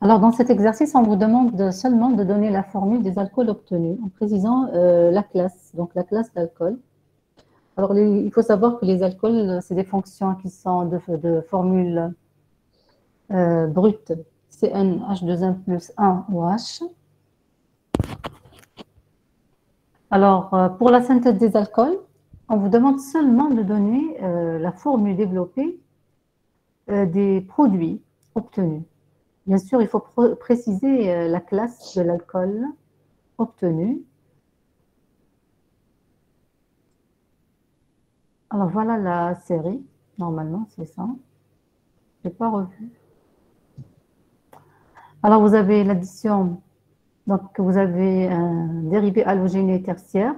Alors, dans cet exercice, on vous demande seulement de donner la formule des alcools obtenus en précisant la classe, donc la classe d'alcool. Alors, il faut savoir que les alcools, c'est des fonctions qui sont de formule brute, CN H2N plus 1 OH. Alors, pour la synthèse des alcools, on vous demande seulement de donner la formule développée des produits obtenus. Bien sûr, il faut préciser la classe de l'alcool obtenu. Alors, voilà la série. Normalement, c'est ça. Je n'ai pas revu. Alors, vous avez l'addition. Donc, vous avez un dérivé halogéné tertiaire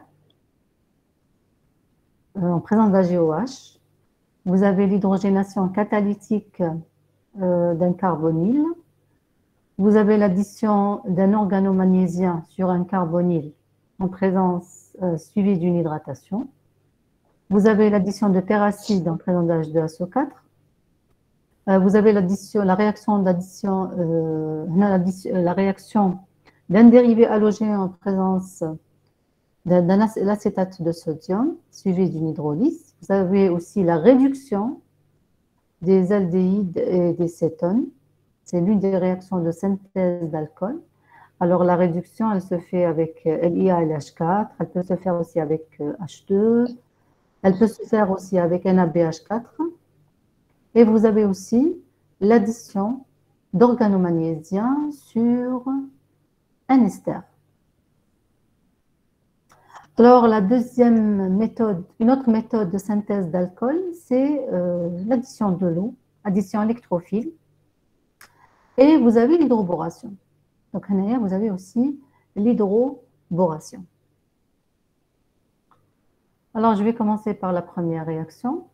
en présence d'AgOH. Vous avez l'hydrogénation catalytique d'un carbonyle. Vous avez l'addition d'un organomagnésiien sur un carbonyle en présence suivie d'une hydratation. Vous avez l'addition de teracide en présence de H2SO4. Vous avez la réaction d'addition, la réaction d'un dérivé halogène en présence l'acétate de sodium suivi d'une hydrolyse. Vous avez aussi la réduction des aldéhydes et des cétones. C'est l'une des réactions de synthèse d'alcool. Alors, la réduction, elle se fait avec LIA et LH4. Elle peut se faire aussi avec H2. Elle peut se faire aussi avec NaBH4. Et vous avez aussi l'addition d'organomagnésiens sur un ester. Alors, la deuxième méthode, une autre méthode de synthèse d'alcool, c'est l'addition de l'eau, addition électrophile. Et vous avez l'hydroboration. Donc, vous avez aussi l'hydroboration. Alors, je vais commencer par la première réaction.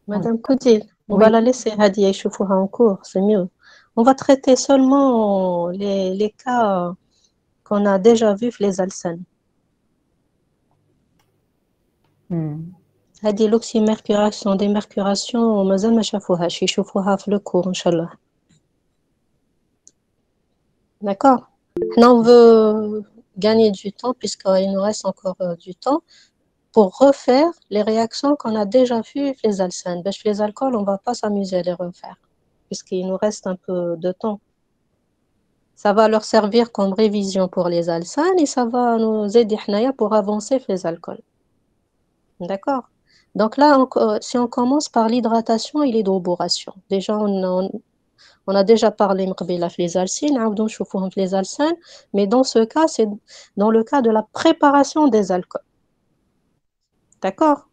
Madame Koudil, on va la laisser Hadia Choufouha en cours, c'est mieux. On va traiter seulement les cas qu'on a déjà vus, les alcènes. هذه l'oxymercuration, démercuration, مازال ما شافوهاش يشوفوها في le cours, Inch'Allah. D'accord. Maintenant, on veut gagner du temps, puisqu'il nous reste encore du temps, pour refaire les réactions qu'on a déjà vues les alcènes. Les alcools, on ne va pas s'amuser à les refaire, puisqu'il nous reste un peu de temps. Ça va leur servir comme révision pour les alcènes et ça va nous aider pour avancer les alcools. D'accord. Donc là, si on commence par l'hydratation et l'hydroboration, déjà on a déjà parlé les alcines, les alcènes, mais dans ce cas, c'est dans le cas de la préparation des alcools. D'accord.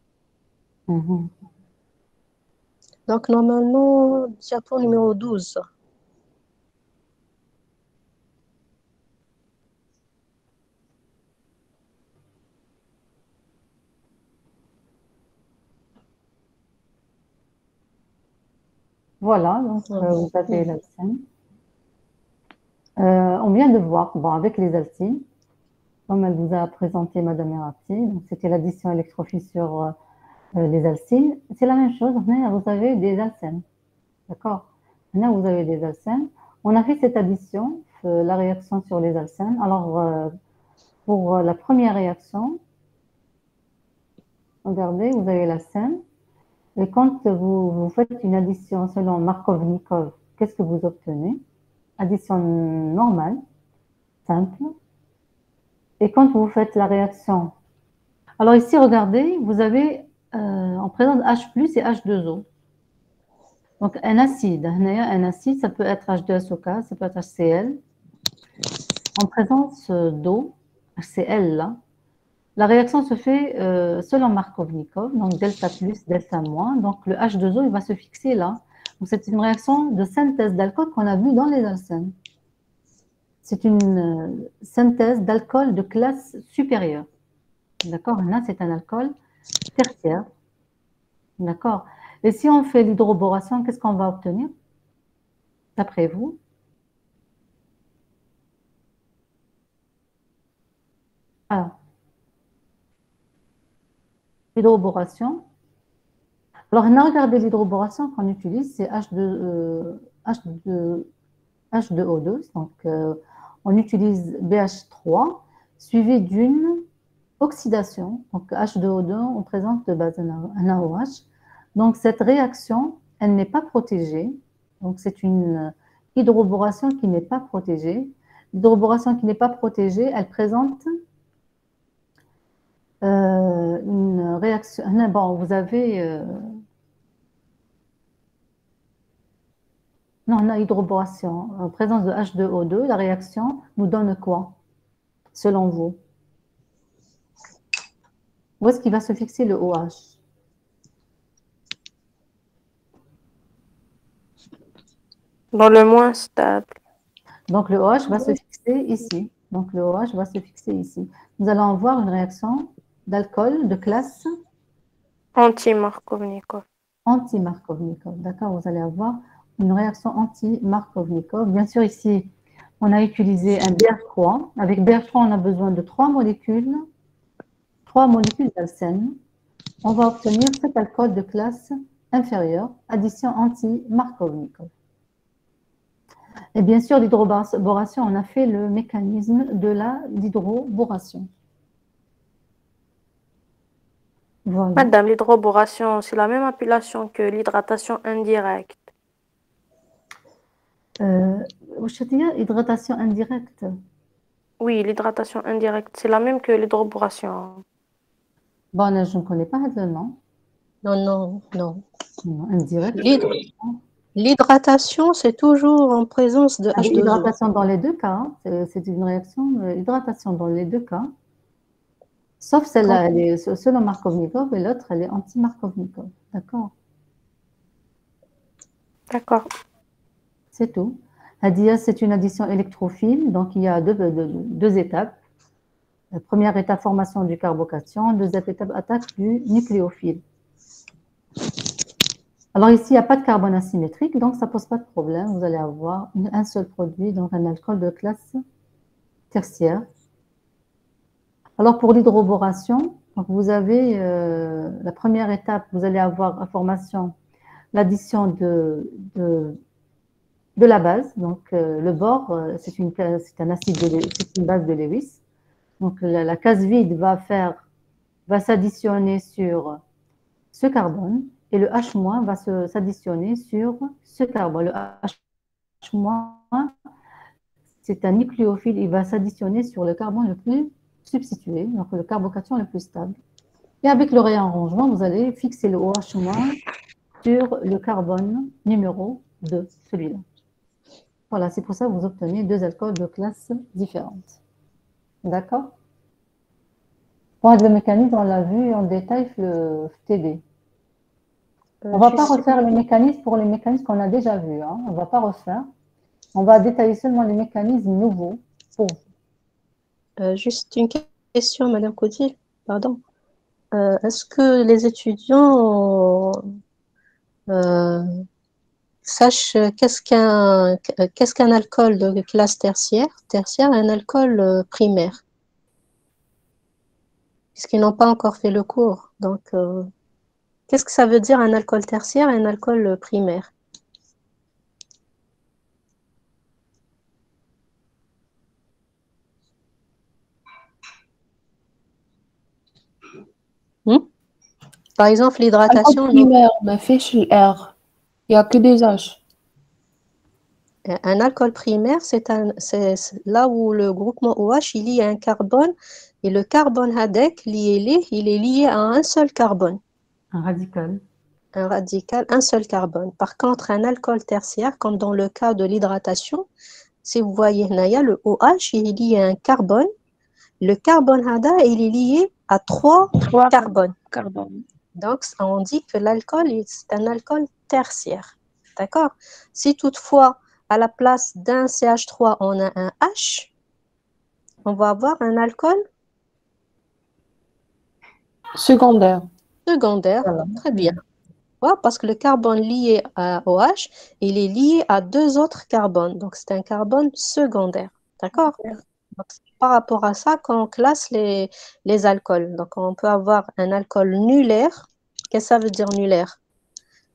Donc normalement, diapo numéro 12. Voilà, donc vous avez l'alcène. On vient de voir, bon, avec les alcynes, comme elle vous a présenté Madame Erapti, donc c'était l'addition électrophile sur les alcynes. C'est la même chose, vous avez des alcènes. D'accord. Maintenant, vous avez des alcènes. On a fait cette addition, la réaction sur les alcènes. Alors, pour la première réaction, regardez, vous avez l'alcène. Et quand vous faites une addition selon Markovnikov, qu'est-ce que vous obtenez? Addition normale, simple. Et quand vous faites la réaction, alors ici, regardez, vous avez en présence H+, et H2O. Donc, un acide, ça peut être H2SO4, ça peut être HCl. En présence d'eau, HCl là, la réaction se fait selon Markovnikov, donc delta plus, delta moins. Donc, le H2O, il va se fixer là. Donc, c'est une réaction de synthèse d'alcool qu'on a vue dans les alcènes. C'est une synthèse d'alcool de classe supérieure. D'accord. Là, c'est un alcool tertiaire. D'accord. Et si on fait l'hydroboration, qu'est-ce qu'on va obtenir, d'après vous? Alors, l'hydroboration. Alors, on a regardé l'hydroboration qu'on utilise, c'est H2O2. Donc, on utilise BH3 suivi d'une oxydation. Donc, H2O2, on présente de base un AOH. Donc, cette réaction, elle n'est pas protégée. Donc, c'est une hydroboration qui n'est pas protégée. L'hydroboration qui n'est pas protégée, elle présente une réaction. Bon, vous avez. Non, on a hydroboration. En présence de H2O2, la réaction nous donne quoi, selon vous? Où est-ce qu'il va se fixer le OH? Dans le moins stable. Donc, le OH va se fixer ici. Donc, le OH va se fixer ici. Nous allons avoir une réaction d'alcool de classe Anti-Markovnikov. anti-Markovnikov. D'accord, vous allez avoir une réaction anti-Markovnikov. Bien sûr, ici, on a utilisé un BR3. Avec BR3, on a besoin de 3 molécules d'alcène. On va obtenir cet alcool de classe inférieure, addition anti-Markovnikov. Et bien sûr, l'hydroboration, on a fait le mécanisme de l'hydroboration. Voilà. Madame, l'hydroboration, c'est la même appellation que l'hydratation indirecte. Hydratation indirecte. Oui, l'hydratation indirecte, c'est la même que l'hydroboration. Bon, je ne connais pas le nom. Non. Non, indirect. L'hydratation, c'est toujours en présence de H2O. Hydratation dans les deux cas. C'est une réaction hydratation dans les deux cas. Sauf celle-là, elle est selon Markovnikov et l'autre, elle est anti-Markovnikov. D'accord? D'accord. C'est tout. Hadia, c'est une addition électrophile. Donc, il y a deux étapes. La première étape, formation du carbocation. Deuxième étape, attaque du nucléophile. Alors ici, il n'y a pas de carbone asymétrique, donc ça ne pose pas de problème. Vous allez avoir un seul produit, donc un alcool de classe tertiaire. Alors pour l'hydroboration, vous avez la première étape, vous allez avoir à formation l'addition de la base. Donc le bore, c'est un acide, c'est une base de Lewis. Donc la case vide va s'additionner sur ce carbone. Et le H- va s'additionner sur ce carbone. Le H-, c'est un nucléophile, il va s'additionner sur le carbone le plus substitué, donc le carbocation le plus stable. Et avec le réarrangement, vous allez fixer le OH- sur le carbone numéro 2, celui-là. Voilà, c'est pour ça que vous obtenez deux alcools de classes différentes. D'accord? Pour le mécanisme, on l'a vu en détail le TD. On ne va pas refaire les mécanismes pour les mécanismes qu'on a déjà vus. Hein. On ne va pas refaire. On va détailler seulement les mécanismes nouveaux pour vous. Juste une question, Madame Codil, pardon. Est-ce que les étudiants sachent qu'est-ce qu'un alcool de classe tertiaire et un alcool primaire? Puisqu'ils n'ont pas encore fait le cours. Donc, qu'est-ce que ça veut dire un alcool tertiaire et un alcool primaire? Par exemple, l'hydratation. Alcool primaire, ما فيش الR. Il n'y a que des H. Un alcool primaire, c'est là où le groupement OH il lie à un carbone et le carbone HADEC, il est lié à un seul carbone. Un radical. Un radical, un seul carbone. Par contre, un alcool tertiaire, comme dans le cas de l'hydratation, si vous voyez, Naya, le OH il est lié à un carbone. Le carbone HADA, il est lié à trois carbones. Donc, on dit que l'alcool, c'est un alcool tertiaire. D'accord? Si toutefois, à la place d'un CH3, on a un H, on va avoir un alcool secondaire. Secondaire, voilà. Très bien. Ouais, parce que le carbone lié au H, il est lié à deux autres carbones. Donc, c'est un carbone secondaire. D'accord? Donc, par rapport à ça qu'on classe les alcools. Donc, on peut avoir un alcool nulaire. Qu'est-ce que ça veut dire nulaire?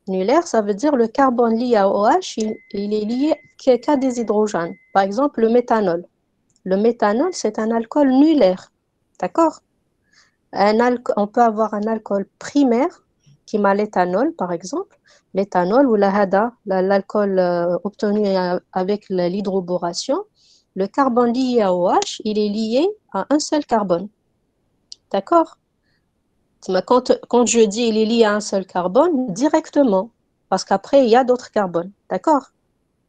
Annulaire, ça veut dire le carbone lié à OH, il est lié qu'à des hydrogènes. Par exemple, le méthanol. Le méthanol, c'est un alcool nulaire. D'accord? On peut avoir un alcool primaire, qui m'a l'éthanol, par exemple. L'éthanol ou la hada, l'alcool obtenu avec l'hydroboration. Le carbone lié à OH, il est lié à un seul carbone. D'accord? Quand je dis il est lié à un seul carbone, directement, parce qu'après, il y a d'autres carbones. D'accord?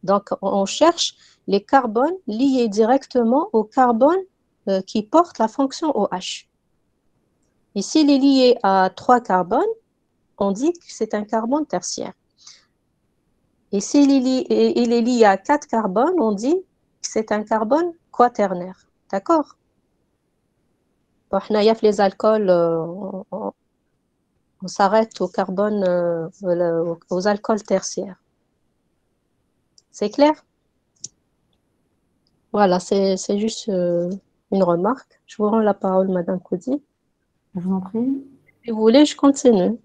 Donc, on cherche les carbones liés directement au carbone qui porte la fonction OH. Et s'il est lié à 3 carbones, on dit que c'est un carbone tertiaire. Et s'il il est lié à 4 carbones, on dit que c'est un carbone quaternaire. D'accord? Bon, il y a les alcools, on s'arrête au carbone, aux alcools tertiaires. C'est clair? Voilà, c'est juste une remarque. Je vous rends la parole, Madame Koudi. Je vous en prie. Si vous voulez, je continue.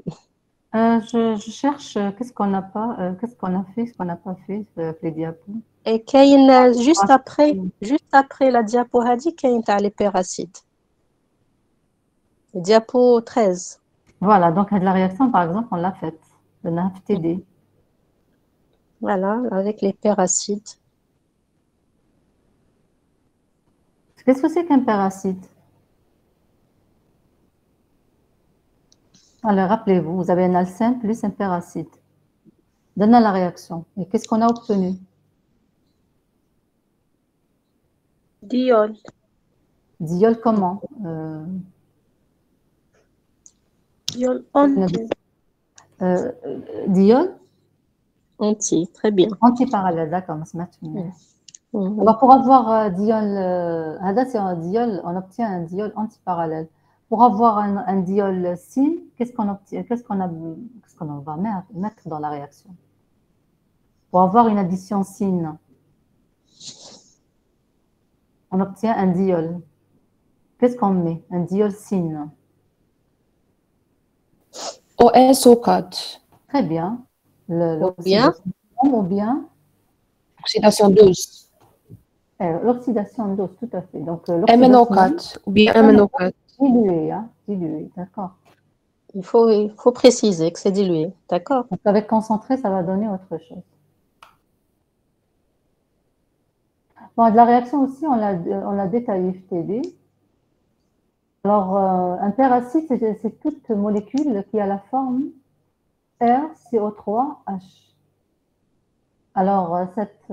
Je cherche qu'est-ce qu'on n'a pas, qu'est-ce qu'on a fait, ce qu'on n'a pas fait avec les diapos. Et كاين Ah, juste après la diapo هذه كاين تاع les peracides. Diapo 13. Voilà, donc la réaction, par exemple, on l'a faite. Le NAFTD. Voilà, avec les peracides. Qu'est-ce que c'est qu'un péracide? Alors, rappelez-vous, vous avez un alcène plus un péracide. Donnez la réaction. Et qu'est-ce qu'on a obtenu? Diol. Diol comment? Diol anti. Diol Anti, très bien. antiparallèle, d'accord. Mhm. Alors, pour avoir diol, c'est un diol, on obtient un diol antiparallèle. Pour avoir un diol sin, qu'est-ce qu'on obtient, qu'est-ce qu'on va mettre dans la réaction? Pour avoir une addition sin, on obtient un diol. Qu'est-ce qu'on met? Un diol sin. OSO4. Très bien. Ou bien, Ou bien Oxydation 12. l'oxydation d'os, tout à fait. Donc, MnO4. Ou bien MnO4. dilué, hein, dilué, d'accord. il faut préciser que c'est dilué. D'accord? Donc, avec concentré, ça va donner autre chose. Bon, de la réaction aussi, on l'a détaillé, FTD. Alors, un péracide, c'est toute molécule qui a la forme RCO3H. Alors, cette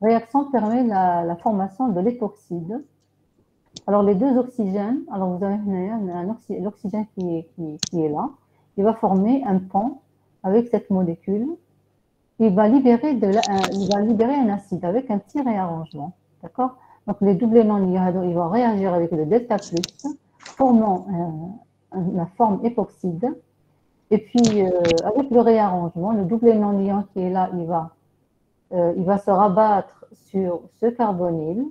réaction permet la formation de l'époxyde. Alors, les deux oxygènes, alors vous avez l'oxygène qui est là, il va former un pont avec cette molécule. Il va libérer un acide avec un petit réarrangement. D'accord? Donc, les doublés non liés, ils vont réagir avec le delta plus, formant la forme époxyde. Et puis, avec le réarrangement, le doublet non liant qui est là, il va se rabattre sur ce carbonyle.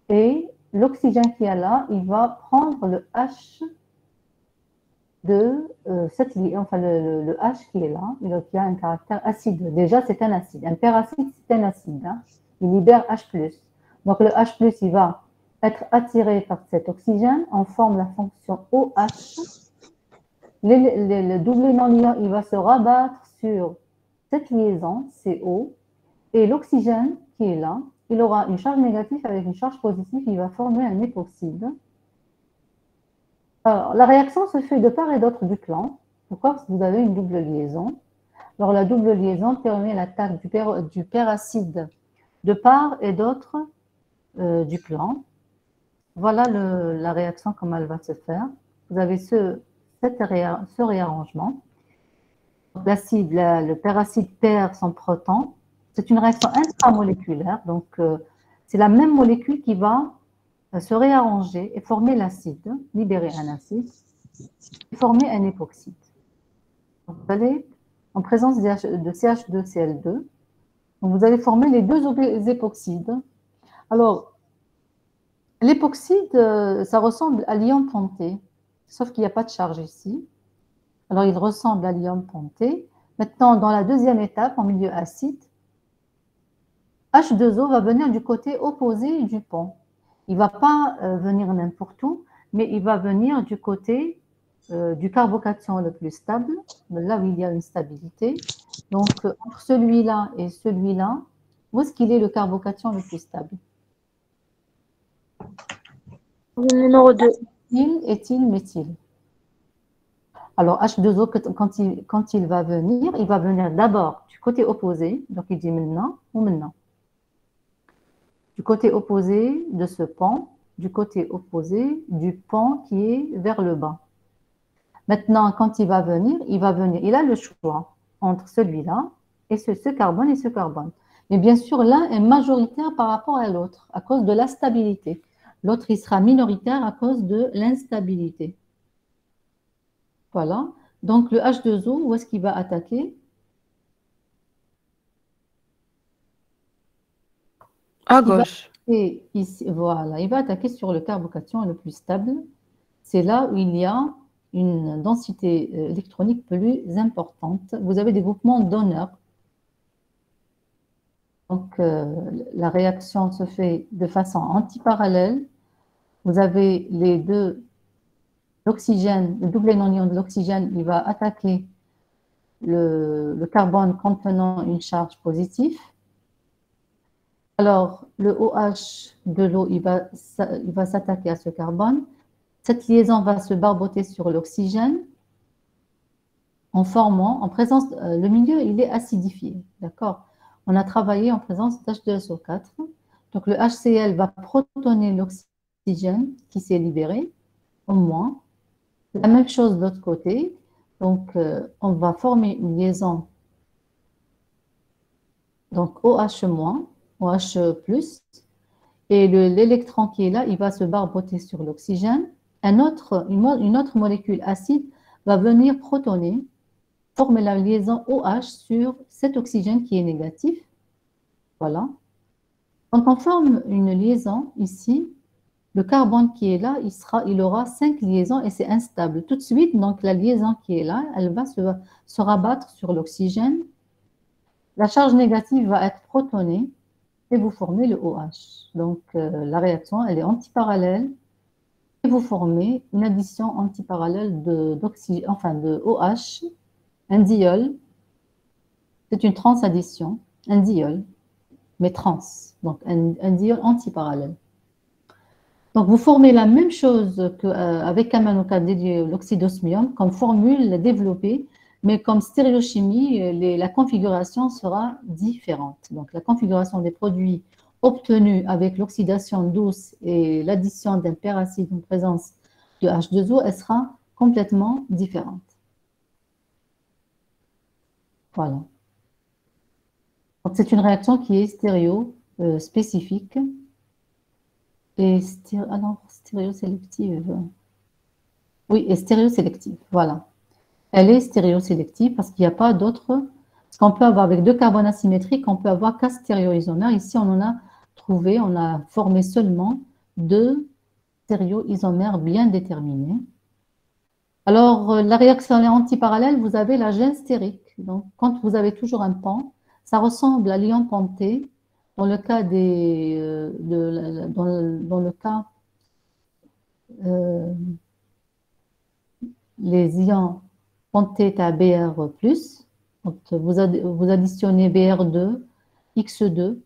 Et l'oxygène qui est là, il va prendre le H de cette ligne, enfin le H qui est là, qui a un caractère acide. Déjà, c'est un acide. Un péracide, c'est un acide. Hein. Il libère H+. Donc, le H+, il va être attiré par cet oxygène, on forme la fonction OH. Le double non liant, il va se rabattre sur cette liaison, CO, et l'oxygène qui est là, il aura une charge négative avec une charge positive, il va former un époxyde. Alors, la réaction se fait de part et d'autre du plan. Pourquoi? Parce que vous avez une double liaison. Alors, la double liaison permet l'attaque du péracide de part et d'autre du plan. Voilà la réaction, comment elle va se faire. Vous avez ce réarrangement. L'acide, le péracide perd son proton. C'est une réaction intramoléculaire. Donc, c'est la même molécule qui va se réarranger et former l'acide, libérer un acide, et former un époxyde. Donc, vous allez, en présence de CH2Cl2, donc vous allez former les deux époxydes. Alors, l'époxyde, ça ressemble à l'ion ponté, sauf qu'il n'y a pas de charge ici. Alors, il ressemble à l'ion ponté, Maintenant, dans la deuxième étape, en milieu acide, H2O va venir du côté opposé du pont. Il ne va pas venir n'importe où, mais il va venir du côté du carbocation le plus stable, là où il y a une stabilité. Donc, entre celui-là et celui-là, où est-ce qu'il est le carbocation le plus stable? Le numéro 2. Éthyle, méthyle. Alors, H2O, quand il va venir d'abord du côté opposé, donc il dit maintenant ou maintenant. Du côté opposé de ce pont, du côté opposé du pont qui est vers le bas. Maintenant, quand il va venir, il a le choix entre celui-là et ce carbone et ce carbone. Mais bien sûr, l'un est majoritaire par rapport à l'autre, à cause de la stabilité. L'autre, il sera minoritaire à cause de l'instabilité. Voilà. Donc, le H2O, où est-ce qu'il va attaquer? À gauche. Ici, voilà, il va attaquer sur le carbocation le plus stable. C'est là où il y a une densité électronique plus importante. Vous avez des groupements donneurs. Donc, la réaction se fait de façon antiparallèle. Vous avez les deux, l'oxygène, le doublet non ion de l'oxygène, il va attaquer le carbone contenant une charge positive. Alors, le OH de l'eau, il va s'attaquer à ce carbone. Cette liaison va se barboter sur l'oxygène en présence, le milieu, il est acidifié, d'accord? On a travaillé en présence d'H2SO4. Donc, le HCl va protoner l'oxygène qui s'est libéré, au moins. La même chose de l'autre côté. Donc, on va former une liaison, donc OH-, OH+, et l'électron qui est là, il va se barboter sur l'oxygène. Une autre molécule acide va venir protoner, former la liaison OH sur cet oxygène qui est négatif. Voilà. Quand on forme une liaison ici, le carbone qui est là, il aura 5 liaisons et c'est instable. Tout de suite, donc la liaison qui est là, elle va se rabattre sur l'oxygène. La charge négative va être protonée et vous formez le OH. Donc la réaction, elle est antiparallèle et vous formez une addition antiparallèle de OH, un diol. C'est une transaddition, un diol, mais trans, donc un diol antiparallèle. Donc, vous formez la même chose qu'avec Kamanoka dédié l'oxyde d'osmium comme formule développée, mais comme stéréochimie, la configuration sera différente. Donc, la configuration des produits obtenus avec l'oxydation douce et l'addition d'un peracide en présence de H2O, elle sera complètement différente. Voilà. Donc, c'est une réaction qui est stéréo-spécifique. Et stéréosélective. Oui, et stéréosélective, voilà. Elle est stéréosélective parce qu'il n'y a pas d'autre. Parce qu'on peut avoir avec deux carbones asymétriques, on peut avoir qu'un stéréoisomère. Ici, on en a trouvé, on a formé seulement deux stéréoisomères bien déterminés. Alors, la réaction antiparallèle, vous avez la gêne stérique. Donc, quand vous avez toujours un pont, ça ressemble à l'ion ponté. Dans le cas les ions pontés à Br+, donc vous additionnez Br2, X2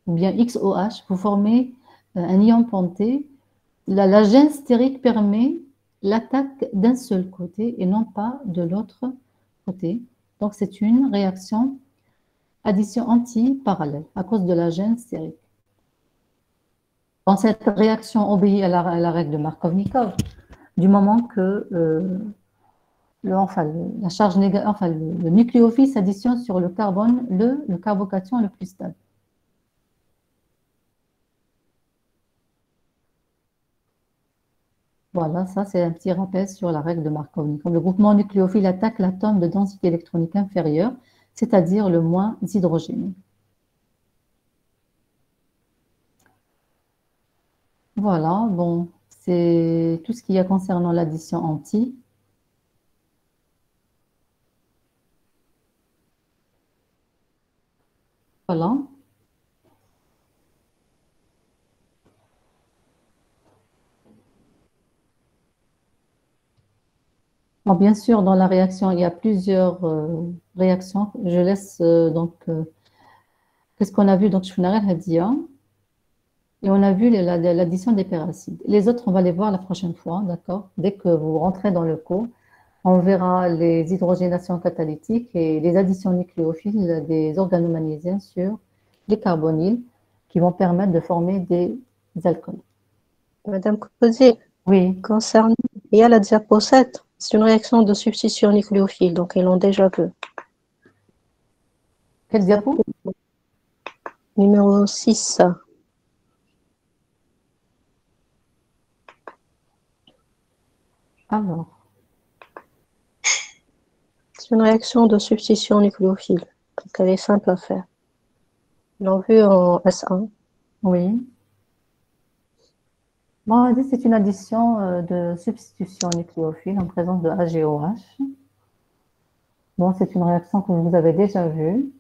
ou bien XOH, vous formez un ion ponté. La gêne stérique permet l'attaque d'un seul côté et non pas de l'autre côté. Donc c'est une réaction addition antiparallèle à cause de la gêne stérique. Dans cette réaction obéit à la règle de Markovnikov, du moment que la charge négative, le nucléophile s'additionne sur le carbone, le carbocation le plus stable. Voilà, ça c'est un petit rappel sur la règle de Markovnikov. Le groupement nucléophile attaque l'atome de densité électronique inférieure, c'est-à-dire le moins hydrogéné. Voilà, bon, c'est tout ce qu'il y a concernant l'addition anti. Voilà. Bon, bien sûr, dans la réaction, il y a plusieurs réactions. Je laisse qu'est-ce qu'on a vu? Donc, Shfunarel Hadia. Et on a vu l'addition des péracides. Les autres, on va les voir la prochaine fois, d'accord? Dès que vous rentrez dans le cours, on verra les hydrogénations catalytiques et les additions nucléophiles des organomagnésiens sur les carbonyles qui vont permettre de former des alcools. Madame Cousy, Oui, concernant, il y a la diapo 7, c'est une réaction de substitution nucléophile, donc ils l'ont déjà vu. quel diapo? Numéro 6. Alors, C'est une réaction de substitution nucléophile, donc elle est simple à faire. Ils l'ont vu en S1. oui. Bon, on dit c'est une addition de substitution nucléophile en présence de AGOH. Bon, c'est une réaction que vous avez déjà vue.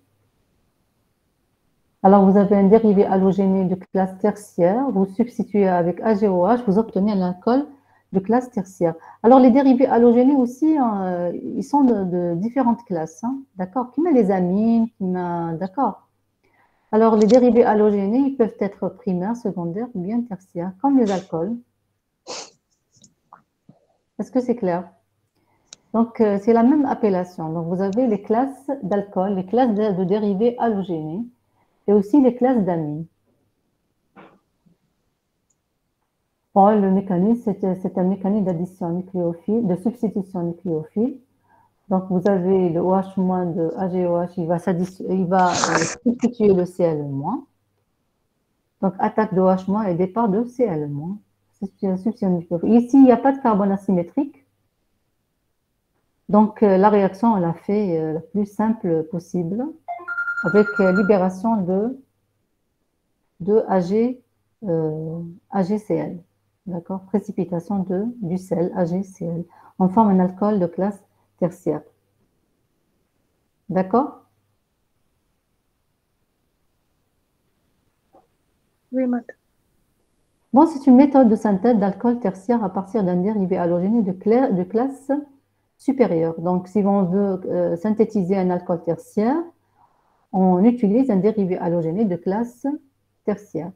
Alors, vous avez un dérivé halogéné de classe tertiaire, vous substituez avec AGOH, vous obtenez un alcool de classe tertiaire. Alors, les dérivés halogénés aussi, ils sont de différentes classes, hein, d'accord? Qui met les amines, d'accord? Alors, les dérivés halogénés, ils peuvent être primaires, secondaires ou bien tertiaires, comme les alcools. Est-ce que c'est clair? Donc, c'est la même appellation. Donc, vous avez les classes d'alcool, les classes de dérivés halogénés et aussi les classes d'amines. Bon, le mécanisme, c'est un mécanisme d'addition nucléophile, de substitution nucléophile. Donc, vous avez le OH- de AGOH, il va substituer le Cl-. Donc, attaque de OH- et départ de Cl-. Substitution nucléophile. Ici, il n'y a pas de carbone asymétrique. Donc, la réaction, on l'a fait la plus simple possible, avec libération de AgCl. D'accord? Précipitation du sel AgCl. On forme un alcool de classe tertiaire. D'accord? Oui, madame. Bon, c'est une méthode de synthèse d'alcool tertiaire à partir d'un dérivé halogéné de classe supérieure. Donc, si on veut synthétiser un alcool tertiaire, on utilise un dérivé halogéné de classe tertiaire.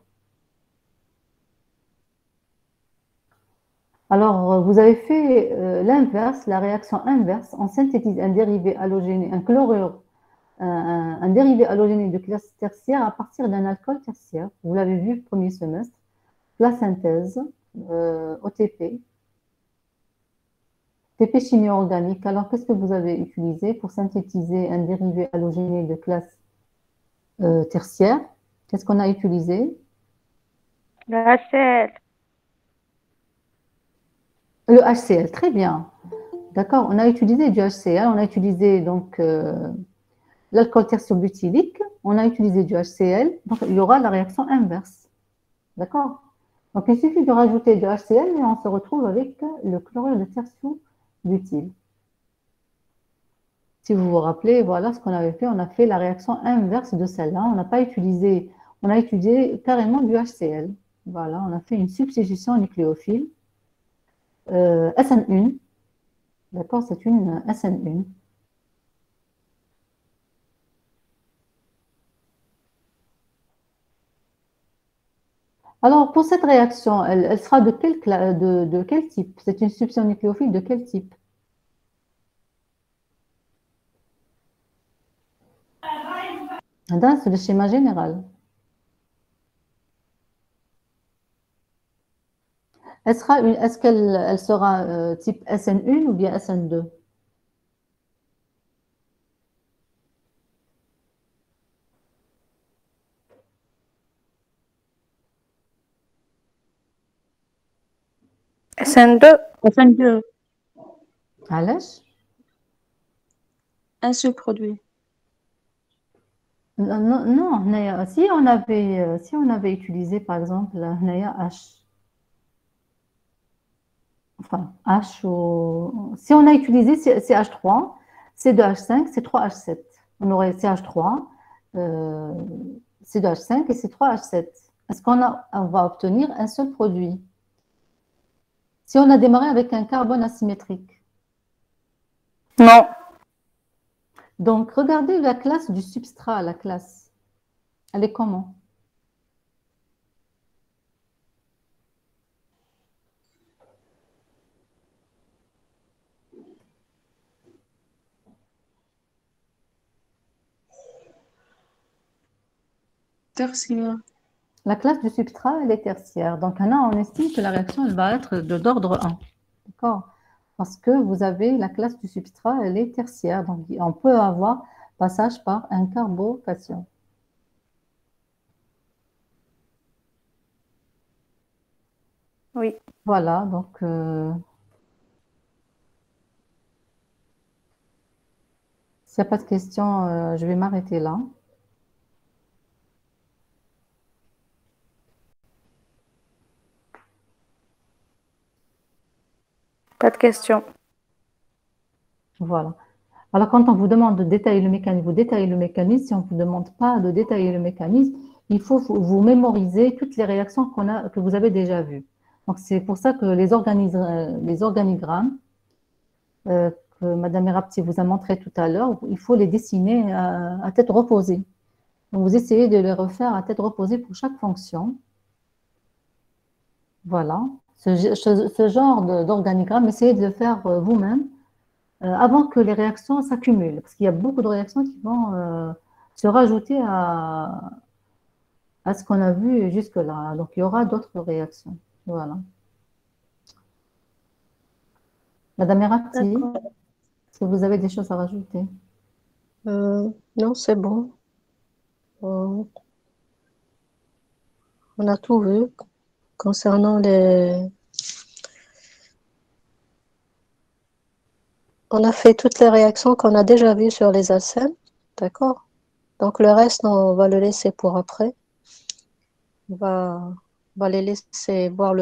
Alors, vous avez fait l'inverse, la réaction inverse. On synthétise un dérivé halogéné, un chlorure, un dérivé halogéné de classe tertiaire à partir d'un alcool tertiaire. Vous l'avez vu le premier semestre. La synthèse, OTP, TP chimie organique. Alors, qu'est-ce que vous avez utilisé pour synthétiser un dérivé halogéné de classe tertiaire? Qu'est-ce qu'on a utilisé? La sel. Le HCl, très bien. D'accord, on a utilisé du HCl, on a utilisé donc l'alcool tertiobutylique, on a utilisé du HCl, donc il y aura la réaction inverse. D'accord? Donc il suffit de rajouter du HCl et on se retrouve avec le chlorure de tertiobutyle. Si vous vous rappelez, voilà ce qu'on avait fait, on a fait la réaction inverse de celle-là, on n'a pas utilisé, on a utilisé carrément du HCl. Voilà, on a fait une substitution nucléophile. SN1, d'accord, c'est une SN1. Alors, pour cette réaction, elle sera de quel type? C'est une substitution nucléophile de quel type? C'est le schéma général. Est-ce qu'elle sera type SN1 ou bien SN2? SN2. SN2. علاش؟ Un seul produit. Non, non, non, هنايا, si on avait utilisé par exemple هنايا H, enfin H ou si on a utilisé CH3, C2H5, C3H7, on aurait CH3, C2H5 et C3H7. Est-ce qu'on va obtenir un seul produit? Si on a démarré avec un carbone asymétrique. Non. Donc, regardez la classe du substrat, la classe. Elle est comment? Tertiaire. La classe du substrat, elle est tertiaire. Donc, on estime que la réaction, elle va être d'ordre 1. D'accord? Parce que vous avez la classe du substrat, elle est tertiaire. Donc, on peut avoir passage par un carbocation. Oui. Voilà, donc s'il n'y a pas de questions, je vais m'arrêter là. Pas de question. Voilà. Alors, quand on vous demande de détailler le mécanisme, vous détaillez le mécanisme. Si on ne vous demande pas de détailler le mécanisme, il faut vous mémoriser toutes les réactions que vous avez déjà vues. Donc, c'est pour ça que les organigrammes que Mme Merabti vous a montré tout à l'heure, il faut les dessiner à tête reposée. Donc, vous essayez de les refaire à tête reposée pour chaque fonction. Voilà. Ce genre d'organigramme, essayez de le faire vous-même avant que les réactions s'accumulent. Parce qu'il y a beaucoup de réactions qui vont se rajouter à ce qu'on a vu jusque-là. Donc, il y aura d'autres réactions. Voilà. Madame Merabti, est-ce que vous avez des choses à rajouter? Non, c'est bon. On a tout vu concernant les... On a fait toutes les réactions qu'on a déjà vues sur les alcènes, d'accord? Donc le reste, on va le laisser pour après. On va les laisser voir le